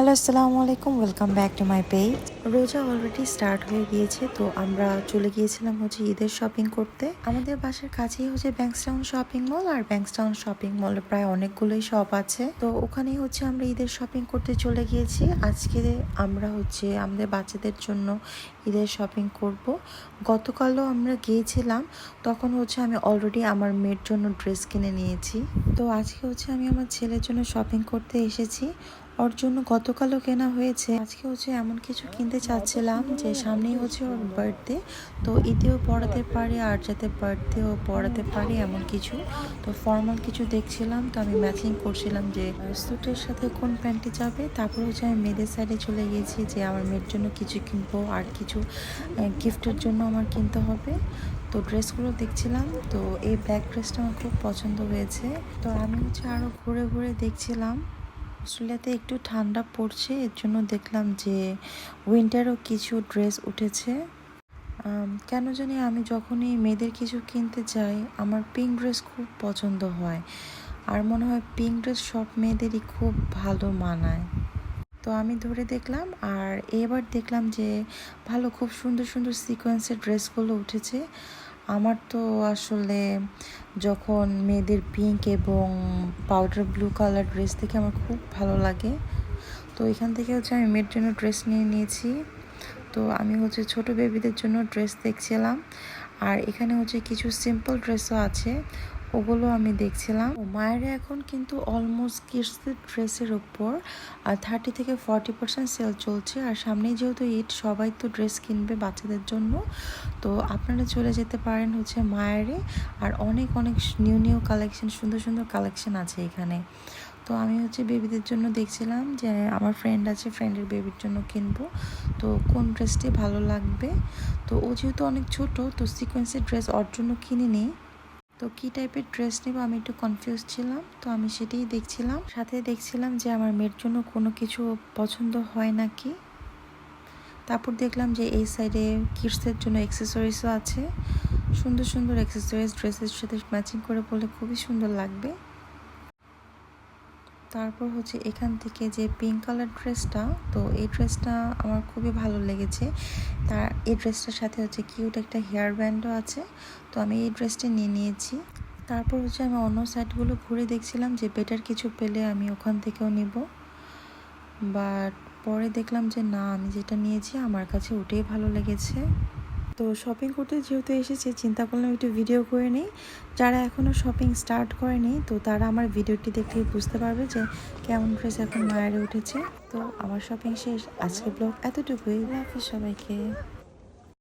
Hello, আসসালামু আলাইকুম। Welcome back to my page. রোজা অলরেডি স্টার্ট হয়ে গিয়েছে, তো আমরা চলে গিয়েছিলাম ঈদের শপিং করতে। আমাদের বাসার কাছেই ব্যাংকটাউন শপিং মল, আর ব্যাংকটাউন শপিং মলে প্রায় অনেকগুলোই শপ আছে। তো ওখানেই আমরা ঈদের শপিং করতে চলে গিয়েছি। আজকে আমরা আমাদের বাচ্চাদের জন্য ঈদের শপিং করব। গতকালও আমরা গিয়েছিলাম, তখন আমি অলরেডি আমার মেয়ের জন্য ড্রেস কিনে নিয়েছি। তো আজকে আমি আমার ছেলের জন্য শপিং করতে এসেছি। ওর জন্য গতকালও কেনা হয়েছে। আজকে এমন কিছু কিনতে চাচ্ছিলাম যে সামনেই ওর বার্থডে, তো ঈদেও পড়াতে পারি আর যাতে বার্থডেও পড়াতে পারি এমন কিছু। তো ফর্মাল কিছু দেখছিলাম, তো আমি ম্যাচিং করছিলাম যে স্যুটের সাথে কোন প্যান্টটি যাবে। তারপর আমি মেয়েদের সাইডে চলে গিয়েছি যে আমার মেয়ের জন্য কিছু কিনবো আর কিছু গিফটের জন্য আমার কিনতে হবে। তো ড্রেসগুলো দেখছিলাম, তো এই ব্ল্যাক ড্রেসটা আমার খুব পছন্দ হয়েছে। তো আমি আরও ঘুরে ঘুরে দেখছিলাম। অস্ট্রেলিয়াতে একটু ঠান্ডা পড়ছে, এর জন্য দেখলাম যে উইন্টারও কিছু ড্রেস উঠেছে। কেন জানি আমি যখনই মেয়েদের কিছু কিনতে যাই আমার পিঙ্ক ড্রেস খুব পছন্দ হয়, আর মনে হয় পিঙ্ক ড্রেস সব মেয়েদেরই খুব ভালো মানায়। তো আমি ধরে দেখলাম, আর এবার দেখলাম যে ভালো খুব সুন্দর সুন্দর সিকোয়েন্সের ড্রেসগুলো উঠেছে। আমার তো আসলে যখন মেয়েদের পিঙ্ক এবং পাউডার ব্লু কালার ড্রেস দেখে আমার খুব ভালো লাগে। তো এখান থেকে আমি মেয়ের জন্য ড্রেস নিয়ে নিয়েছি। তো আমি ছোট বেবিদের জন্য ড্রেস দেখছিলাম, আর এখানে কিছু সিম্পল ড্রেসও আছে, ওগুলো আমি দেখছিলাম। মায়েরা এখন কিন্তু অলমোস্ট কিডসদের ড্রেসের ওপর 30 থেকে 40% সেল চলছে। আর সামনেই যেহেতু ঈদ, সবাই তো ড্রেস কিনবে বাচ্চাদের জন্য। তো আপনারা চলে যেতে পারেন মায়েরে, আর অনেক অনেক নিউ নিউ কালেকশন, সুন্দর সুন্দর কালেকশন আছে এখানে। তো আমি বেবিদের জন্য দেখছিলাম যে আমার ফ্রেন্ড আছে, ফ্রেন্ডের বেবির জন্য কিনবো, তো কোন ড্রেসটি ভালো লাগবে। তো ও যেহেতু অনেক ছোট, তো সিকোয়েন্সের ড্রেস ওর জন্য কিনিনি। তো কী টাইপের ড্রেস নেব আমি একটু কনফিউজ ছিলাম, তো আমি সেটাই দেখছিলাম। সাথে দেখছিলাম যে আমার মেয়ের জন্য কোনো কিছু পছন্দ হয় নাকি। তারপর দেখলাম যে এই সাইডে কিডসদের জন্য অ্যাক্সেসরিজও আছে, সুন্দর সুন্দর অ্যাক্সেসরিজ ড্রেসের সাথে ম্যাচিং করে পরলে খুবই সুন্দর লাগবে। তারপর এখান থেকে যে পিঙ্ক কালার ড্রেসটা, তো এই ড্রেসটা আমার খুবই ভালো লেগেছে। এই ড্রেসটার সাথে কিউট একটা হেয়ার ব্যান্ডও আছে, তো আমি এই ড্রেসটা নিয়ে নিয়েছি। তারপর আমি অন্য সাইডগুলো ঘুরে দেখছিলাম যে বেটার কিছু পেলে আমি ওখান থেকেও নিব, বাট পরে দেখলাম যে না, আমি যেটা নিয়েছি আমার কাছে ওটাই ভালো লেগেছে। তো শপিং করতে যেহেতু এসেছি, চিন্তা করলাম একটু ভিডিও করে নিই। যারা এখনও শপিং স্টার্ট করেনি, তো তারা আমার ভিডিওটি দেখলেই বুঝতে পারবে যে কেমন ড্রেস এখন মায়ের উঠেছে। তো আমার শপিং শেষ, আজকে ব্লগ এতটুকুই। হাফেজ সবাইকে।